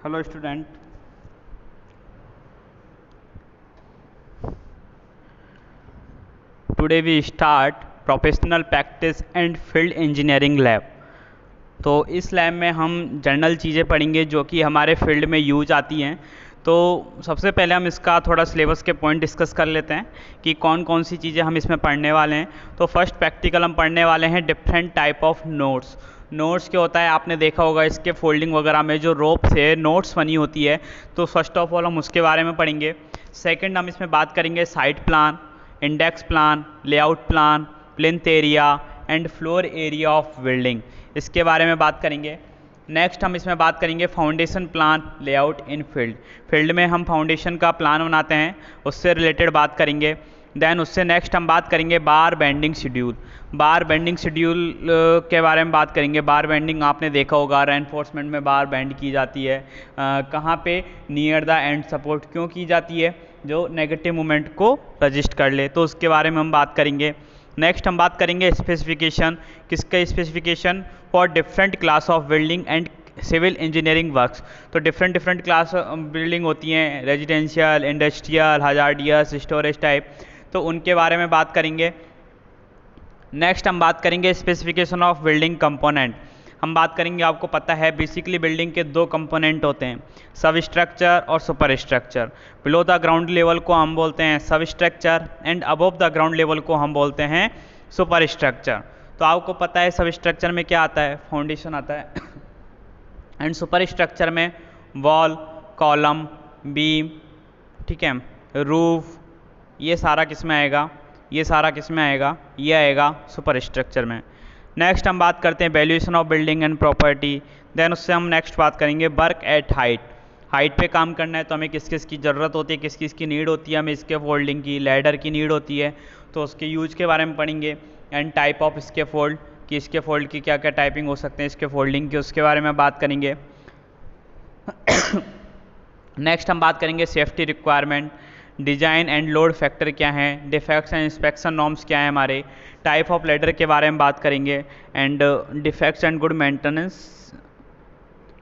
Hello student. Today we start professional practice and field engineering lab. तो इस lab में हम जनरल चीज़ें पढ़ेंगे जो कि हमारे फील्ड में यूज आती हैं। तो सबसे पहले हम इसका थोड़ा सिलेबस के पॉइंट डिस्कस कर लेते हैं कि कौन कौन सी चीज़ें हम इसमें पढ़ने वाले हैं। तो फर्स्ट प्रैक्टिकल हम पढ़ने वाले हैं different type of notes. Notes क्या होता है, आपने देखा होगा इसके फोल्डिंग वगैरह में जो रोप से नोट्स बनी होती है, तो फर्स्ट ऑफ ऑल हम उसके बारे में पढ़ेंगे। सेकंड हम इसमें बात करेंगे site plan, index plan, layout plan, plinth area and floor area of building, इसके बारे में बात करेंगे। नेक्स्ट हम इसमें बात करेंगे फाउंडेशन प्लान, लेआउट इन फील्ड। फील्ड में हम फाउंडेशन का प्लान बनाते हैं, उससे रिलेटेड बात करेंगे। देन उससे नेक्स्ट हम बात करेंगे बार बेंडिंग शेड्यूल। बार बेंडिंग शेड्यूल के बारे में बात करेंगे। बार बेंडिंग आपने देखा होगा, रेनफोर्समेंट में बार बेंड की जाती है। कहाँ पे, नियर द एंड सपोर्ट क्यों की जाती है, जो नेगेटिव मोमेंट को रजिस्ट कर ले, तो उसके बारे में हम बात करेंगे। नेक्स्ट हम बात करेंगे स्पेसिफिकेशन। किसका specification? For different class of building and civil engineering works. तो डिफरेंट क्लास बिल्डिंग होती हैं, residential, industrial, hazardous, storage type, तो उनके बारे में बात करेंगे। नेक्स्ट हम बात करेंगे स्पेसिफिकेशन ऑफ बिल्डिंग कंपोनेंट। हम बात करेंगे, आपको पता है बेसिकली बिल्डिंग के दो कंपोनेंट होते हैं, सब स्ट्रक्चर और super structure. Below the ground level को हम बोलते हैं सब structure and above the ground level को हम बोलते हैं सुपर स्ट्रक्चर। तो आपको पता है सब स्ट्रक्चर में क्या आता है, फाउंडेशन आता है एंड सुपर स्ट्रक्चर में वॉल, कॉलम, बीम, ठीक है, रूफ, ये सारा किस में आएगा, ये सारा किस में आएगा, ये आएगा सुपर स्ट्रक्चर में। नेक्स्ट हम बात करते हैं valuation of building and property. Then उससे हम नेक्स्ट बात करेंगे वर्क एट हाइट। हाइट पे काम करना है तो हमें किस किस की ज़रूरत होती है, किस किस की नीड होती है, हमें इसके फोल्डिंग की, लैडर की नीड होती है, तो उसके यूज के बारे में पढ़ेंगे। एंड टाइप ऑफ इसके फोल्ड, कि इसके फोल्ड की क्या क्या टाइपिंग हो सकते हैं, इसके फोल्डिंग की, उसके बारे में बात करेंगे। नेक्स्ट हम बात करेंगे safety requirement, design and load factor क्या हैं, डिफेक्ट्स एंड इंस्पेक्शन नॉर्म्स क्या हैं हमारे, टाइप ऑफ लेडर के बारे में बात करेंगे and defects and good maintenance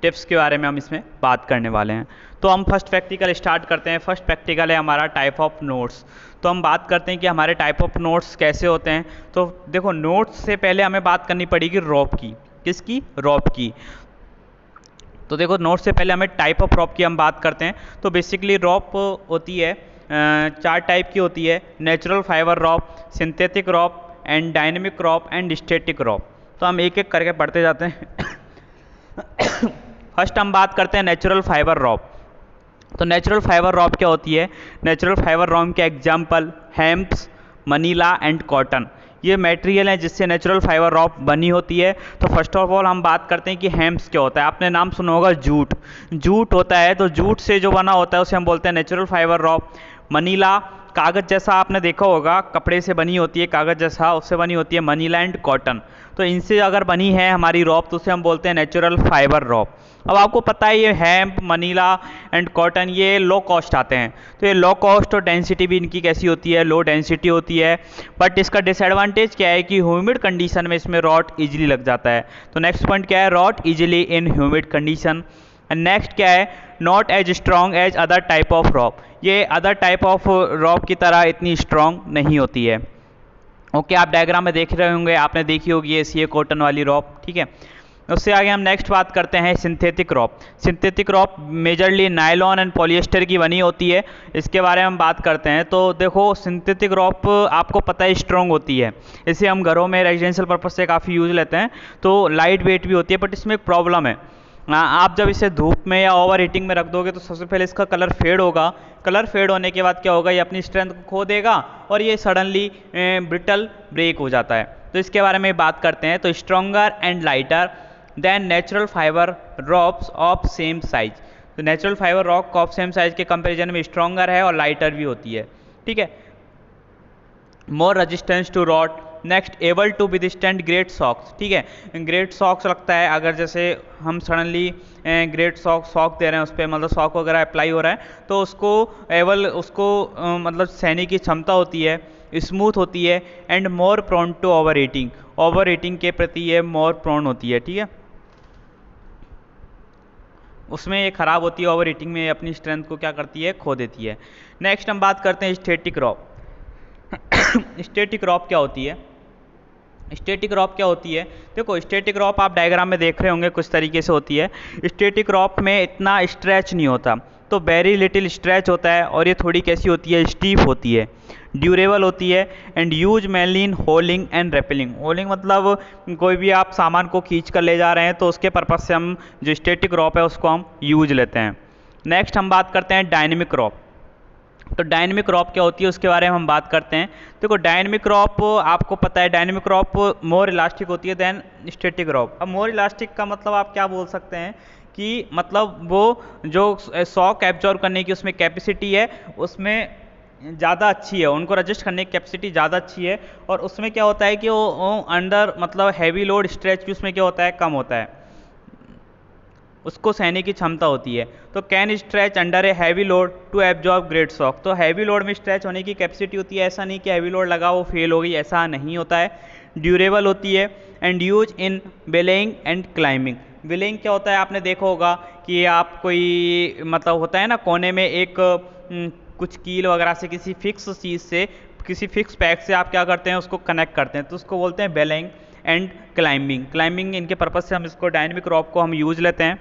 tips के बारे में हम इसमें बात करने वाले हैं। तो हम फर्स्ट प्रैक्टिकल स्टार्ट करते हैं। फर्स्ट प्रैक्टिकल है हमारा टाइप ऑफ नोट्स। तो हम बात करते हैं कि हमारे टाइप ऑफ नोट्स कैसे होते हैं। तो देखो, नोट्स से पहले हमें बात करनी पड़ेगी रॉप की। किसकी? रॉप की। तो देखो, नोट से पहले हमें टाइप ऑफ रॉप की हम बात करते हैं। तो बेसिकली रॉप होती है, चार टाइप की होती है, natural fibre rope, synthetic rope and dynamic rope and static rope. तो हम एक एक करके पढ़ते जाते हैं। फर्स्ट हम बात करते हैं नेचुरल फाइबर रॉप। तो नेचुरल फाइबर रॉप क्या होती है? नेचुरल फाइबर रॉप के एग्जाम्पल हेम्प्स, मनीला एंड कॉटन, ये मटेरियल है जिससे नेचुरल फाइबर रॉप बनी होती है। तो फर्स्ट ऑफ ऑल हम बात करते हैं कि हेम्प्स क्या होता है। आपने नाम सुना होगा जूट, जूट होता है, तो जूट से जो बना होता है उसे हम बोलते हैं नेचुरल फाइबर रॉप। मनीला, कागज़ जैसा आपने देखा होगा, कपड़े से बनी होती है, कागज़ जैसा, उससे बनी होती है मनीला एंड कॉटन। तो इनसे अगर बनी है हमारी रॉप तो उसे हम बोलते हैं नेचुरल फाइबर रॉप। अब आपको पता है ये हेम्प, मनीला एंड कॉटन ये लो कॉस्ट आते हैं। तो ये लो कॉस्ट और डेंसिटी भी इनकी कैसी होती है? लो डेंसिटी होती है। बट इसका डिसएडवांटेज क्या है कि ह्यूमिड कंडीशन में इसमें रॉट इजीली लग जाता है। तो नेक्स्ट पॉइंट क्या है? Rot easily in humid condition. And next क्या है? Not as strong as other type of rope, ये अदर टाइप ऑफ रॉप की तरह इतनी स्ट्रॉन्ग नहीं होती है। ओके, आप डायग्राम में देख रहे होंगे, आपने देखी होगी ये कॉटन वाली रॉप, ठीक है। उससे आगे हम नेक्स्ट बात करते हैं synthetic rope. Synthetic rope majorly nylon and polyester की बनी होती है, इसके बारे में हम बात करते हैं। तो देखो, सिंथेटिक रॉप आपको पता है स्ट्रॉन्ग होती है, इसे हम घरों में रेजिडेंशियल पर्पज से काफ़ी यूज लेते हैं। तो लाइट वेट भी होती है, बट इसमें एक प्रॉब्लम है, आप जब इसे धूप में या ओवर हीटिंग में रख दोगे तो सबसे पहले इसका कलर फेड होगा। कलर फेड होने के बाद क्या होगा, ये अपनी स्ट्रेंथ को खो देगा और ये सडनली ब्रिटल ब्रेक हो जाता है। तो इसके बारे में बात करते हैं। तो stronger and lighter than natural fibre ropes of same size. तो natural fibre rope of same size के कंपेरिजन में स्ट्रॉन्गर है और लाइटर भी होती है, ठीक है। More resistance to rot. Next, able to withstand great shocks, ठीक है। ग्रेट शॉक्स लगता है, अगर जैसे हम सडनली ग्रेट शॉक दे रहे हैं उस पर, मतलब शॉक वगैरह अप्लाई हो रहा है, तो उसको मतलब सहने की क्षमता होती है, स्मूथ होती है and more prone to overheating. Overheating के प्रति ये मोर प्रोन होती है, ठीक है। उसमें ये ख़राब होती है, ओवर हीटिंग में अपनी स्ट्रेंथ को क्या करती है, खो देती है। नेक्स्ट हम बात करते हैं स्टैटिक रॉप। स्टैटिक रॉप क्या होती है? स्टैटिक रॉप क्या होती है? देखो स्टैटिक रॉप आप डायग्राम में देख रहे होंगे कुछ तरीके से होती है। स्टैटिक रॉप में इतना स्ट्रेच नहीं होता, तो वेरी लिटिल स्ट्रेच होता है, और ये थोड़ी कैसी होती है, स्टीप होती है, ड्यूरेबल होती है, and use mainly in hauling and rappelling. Hauling मतलब कोई भी आप सामान को खींच कर ले जा रहे हैं तो उसके पर्पज से हम जो स्टैटिक रॉप है उसको हम यूज लेते हैं। नेक्स्ट हम बात करते हैं डायनेमिक रॉप। तो डायनेमिक रॉप क्या होती है उसके बारे में हम बात करते हैं। देखो डायनेमिक रॉप आपको पता है, डायनेमिक रॉप मोर इलास्टिक होती है देन स्टैटिक रॉप। अब मोर इलास्टिक का मतलब आप क्या बोल सकते हैं कि मतलब वो जो शॉक एब्जॉर्ब करने की उसमें कैपेसिटी है उसमें ज़्यादा अच्छी है, उनको रजिस्ट करने की कैपेसिटी ज़्यादा अच्छी है, और उसमें क्या होता है कि वो अंडर मतलब हैवी लोड स्ट्रेच भी उसमें क्या होता है, कम होता है, उसको सहने की क्षमता होती है। तो can stretch under a heavy load to absorb great shock. तो हैवी लोड में स्ट्रेच होने की कैपेसिटी होती है, ऐसा नहीं कि हैवी लोड लगा वो फेल हो गई, ऐसा नहीं होता है। ड्यूरेबल होती है and use in belaying and climbing. Belaying क्या होता है, आपने देखा होगा कि आप कोई मतलब होता है ना कोने में एक कुछ कील वगैरह से किसी फिक्स चीज़ से, किसी फिक्स पैक से आप क्या करते हैं उसको कनेक्ट करते हैं, तो उसको बोलते हैं बेलेइंग एंड क्लाइंबिंग। क्लाइंबिंग इनके पर्पज से हम इसको डायनेमिक रॉप को हम यूज लेते हैं।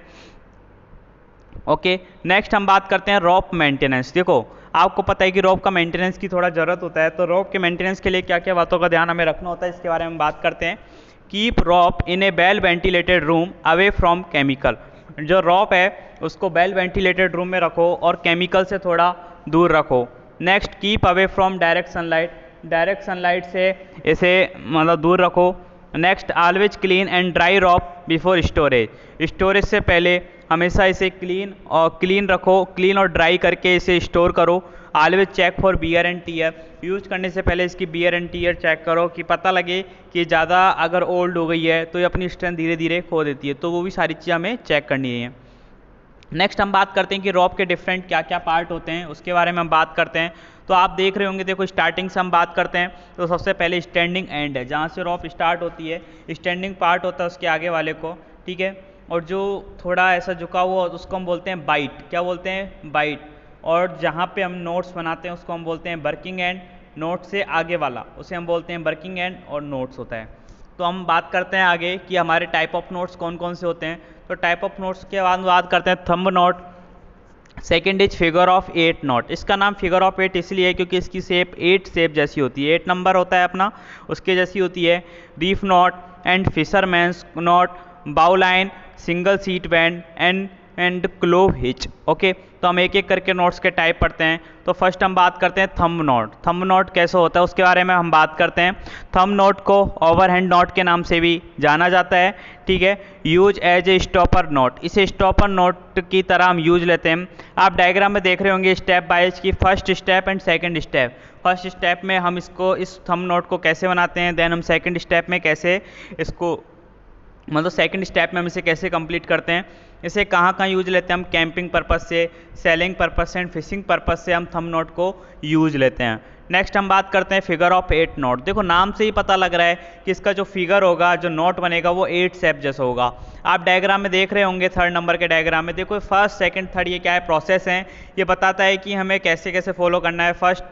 ओके नेक्स्ट हम बात करते हैं रॉप मेंटेनेंस। देखो आपको पता है कि रॉप का मेंटेनेंस की थोड़ा ज़रूरत होता है, तो रॉप के मेंटेनेंस के लिए क्या क्या बातों का ध्यान हमें रखना होता है इसके बारे में बात करते हैं। Keep rope in a well ventilated room away from chemical. जो रॉप है उसको वेल वेंटिलेटेड रूम में रखो और केमिकल से थोड़ा दूर रखो। Next keep away from direct sunlight. Direct sunlight से इसे मतलब दूर रखो। Next always clean and dry rope before storage. Storage से पहले हमेशा इसे क्लीन रखो, क्लीन और ड्राई करके इसे स्टोर करो। Always check for wear and tear. Use करने से पहले इसकी बियर एंड टीयर चेक करो कि पता लगे कि ज़्यादा अगर ओल्ड हो गई है तो ये अपनी स्ट्रेंथ धीरे धीरे खो देती है, तो वो भी सारी चीज़ें हमें चेक करनी है। नेक्स्ट हम बात करते हैं कि रॉप के डिफरेंट क्या क्या पार्ट होते हैं, उसके बारे में हम बात करते हैं। तो आप देख रहे होंगे, देखो स्टार्टिंग से हम बात करते हैं तो सबसे पहले स्टैंडिंग एंड है, जहाँ से रॉप स्टार्ट होती है। स्टैंडिंग पार्ट होता है उसके आगे वाले को, ठीक है, और जो थोड़ा ऐसा झुका हुआ उसको हम बोलते हैं बाइट। क्या बोलते हैं, बाइट। और जहाँ पे हम नोट्स बनाते हैं उसको हम बोलते हैं वर्किंग एंड। नोट से आगे वाला उसे हम बोलते हैं वर्किंग एंड और नोट्स होता है। तो हम बात करते हैं आगे कि हमारे टाइप ऑफ नोट्स कौन कौन से होते हैं। तो टाइप ऑफ नोट्स के बाद बात करते हैं thumb note. Second is figure of 8 note. इसका नाम फिगर ऑफ 8 इसलिए है क्योंकि इसकी शेप 8 शेप जैसी होती है, 8 नंबर होता है अपना, उसके जैसी होती है। Reef knot and fisherman's knot, bowline, single sheet bend and clove hitch. Okay, तो हम एक एक करके नोट्स के टाइप पढ़ते हैं। तो फर्स्ट हम बात करते हैं थंब नोट। थंब नोट कैसे होता है उसके बारे में हम बात करते हैं। थंब नोट को ओवरहैंड नोट के नाम से भी जाना जाता है, ठीक है। Use as a stopper knot. इसे स्टॉपर नोट की तरह हम यूज लेते हैं। आप डायग्राम में देख रहे होंगे स्टेप बाय की first step and second step. First step में हम इसको इस थंब नोट को कैसे बनाते हैं, देन हम सेकंड स्टेप में कैसे इसको मतलब सेकंड स्टेप में हम इसे कैसे कंप्लीट करते हैं। इसे कहाँ कहाँ यूज लेते हैं हम, कैंपिंग पर्पस से, सेलिंग पर्पस से एंड फिशिंग पर्पस से हम थंब नोट को यूज लेते हैं। नेक्स्ट हम बात करते हैं फिगर ऑफ 8 नोट। देखो नाम से ही पता लग रहा है कि इसका जो फिगर होगा, जो नोट बनेगा वो 8 शेप जैसा होगा। आप डायग्राम में देख रहे होंगे थर्ड नंबर के डायग्राम में, देखो फर्स्ट सेकंड थर्ड ये क्या है, प्रोसेस है। ये बताता है कि हमें कैसे कैसे फॉलो करना है, first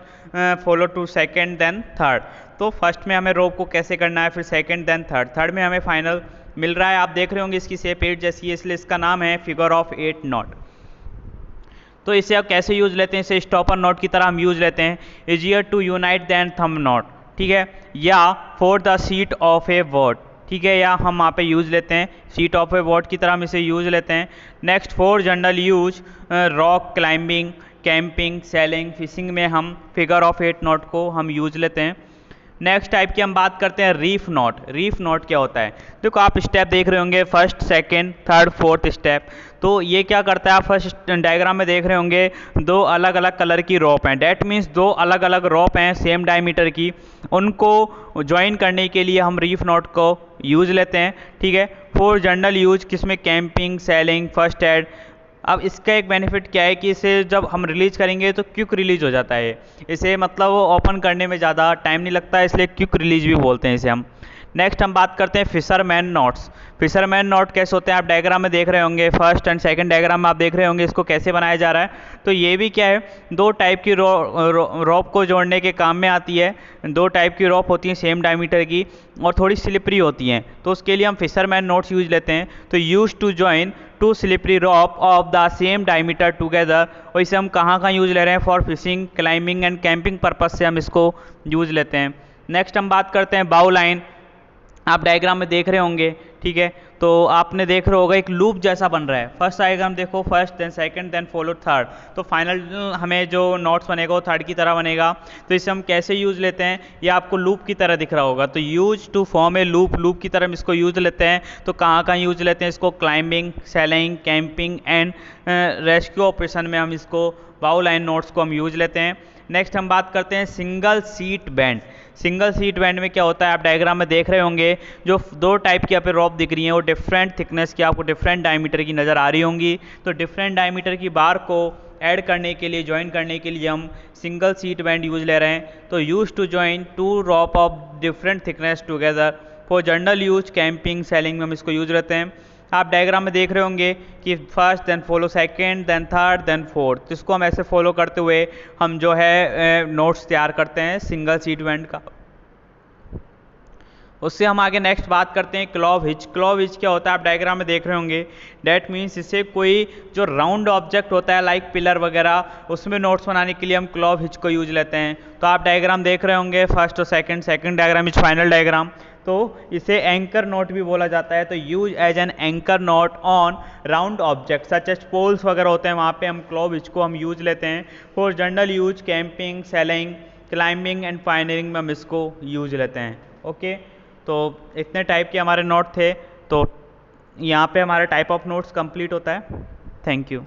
follow to second then third. तो फर्स्ट में हमें रोप को कैसे करना है, फिर सेकंड देन थर्ड, थर्ड में हमें फाइनल मिल रहा है। आप देख रहे होंगे इसकी शेप 8 जैसी है, इसलिए इसका नाम है फिगर ऑफ 8 नोट। तो इसे आप कैसे यूज लेते हैं, इसे स्टॉपर नोट की तरह हम यूज लेते हैं। Easier to untie than thumb knot, ठीक है, या for the seat of a word, ठीक है, या हम वहाँ पे यूज लेते हैं सीट ऑफ ए वर्ड की तरह हम इसे यूज लेते हैं। Next for general use rock climbing, camping, selling, fishing में हम फिगर ऑफ 8 नोट को हम यूज लेते हैं। नेक्स्ट टाइप की हम बात करते हैं रीफ नोट। रीफ नोट क्या होता है, देखो आप स्टेप देख रहे होंगे first second third fourth step. तो ये क्या करता है, आप फर्स्ट डायग्राम में देख रहे होंगे दो अलग अलग कलर की रोप हैं, डैट मीन्स दो अलग अलग रोप हैं सेम डायमीटर की, उनको ज्वाइन करने के लिए हम रीफ नोट को यूज लेते हैं, ठीक है। फॉर जनरल यूज किसमें, कैंपिंग, सेलिंग, फर्स्ट एड। अब इसका एक बेनिफिट क्या है कि इसे जब हम रिलीज करेंगे तो क्विक रिलीज हो जाता है, इसे मतलब वो ओपन करने में ज़्यादा टाइम नहीं लगता है, इसलिए क्विक रिलीज भी बोलते हैं इसे हम। नेक्स्ट हम बात करते हैं फिशरमैन नॉट्स। फिशरमैन नॉट कैसे होते हैं आप डायग्राम में देख रहे होंगे, फर्स्ट एंड सेकंड डायग्राम में आप देख रहे होंगे इसको कैसे बनाया जा रहा है। तो ये भी क्या है, दो टाइप की रॉप को जोड़ने के काम में आती है। दो टाइप की रॉप होती हैं सेम डायमीटर की और थोड़ी स्लिपरी होती हैं, तो उसके लिए हम फिशरमैन नॉट्स यूज लेते हैं। तो use to join two slippery rope of the same diameter together, और इसे हम कहाँ यूज ले रहे हैं, for fishing, climbing and camping purpose से हम इसको यूज लेते हैं। नेक्स्ट हम बात करते हैं बाउ लाइन। आप डायग्राम में देख रहे होंगे, ठीक है, तो आपने देख रहे होगा एक लूप जैसा बन रहा है। फर्स्ट डायग्राम देखो, first then second then follow third, तो फाइनल हमें जो नोट्स बनेगा वो थर्ड की तरह बनेगा। तो इसे हम कैसे यूज लेते हैं, ये आपको लूप की तरह दिख रहा होगा। तो use to form a loop, loop की तरह हम इसको यूज लेते हैं। तो कहाँ यूज लेते हैं इसको, climbing, selling, camping and rescue operation में हम इसको बाउ लाइन नोट्स को हम यूज लेते हैं। नेक्स्ट हम बात करते हैं single sheet band. Single sheet band में क्या होता है आप डायग्राम में देख रहे होंगे, जो दो टाइप की यहाँ पे रॉप दिख रही हैं वो डिफरेंट थिकनेस की, आपको डिफरेंट डायमीटर की नज़र आ रही होंगी। तो डिफरेंट डायमीटर की बार को ऐड करने के लिए, ज्वाइन करने के लिए हम सिंगल सीट बैंड यूज ले रहे हैं। तो use to join two rope of different thickness together for general use, camping, sailing में हम इसको यूज लेते हैं। आप डायग्राम में देख रहे होंगे कि first then follow second then third then fourth, इसको हम ऐसे फॉलो करते हुए हम जो है नोट्स तैयार करते हैं सिंगल सीट बैंड का। उससे हम आगे नेक्स्ट बात करते हैं क्लॉव हिच। क्लॉव हिच क्या होता है आप डायग्राम में देख रहे होंगे, डैट मीन्स इससे कोई जो राउंड ऑब्जेक्ट होता है लाइक पिलर वगैरह, उसमें नोट्स बनाने के लिए हम क्लॉव हिच को यूज लेते हैं। तो आप डायग्राम देख रहे होंगे फर्स्ट और second diagram is final diagram. तो इसे एंकर नोट भी बोला जाता है। तो use as an anchor knot on round object such as poles वगैरह होते हैं, वहाँ पे हम क्लॉव हिच को हम यूज लेते हैं। For general use, camping, sailing, climbing and फाइनरिंग में हम इसको यूज लेते हैं। ओके, तो इतने टाइप के हमारे नोट थे। तो यहाँ पे हमारा टाइप ऑफ नोट्स कंप्लीट होता है। Thank you.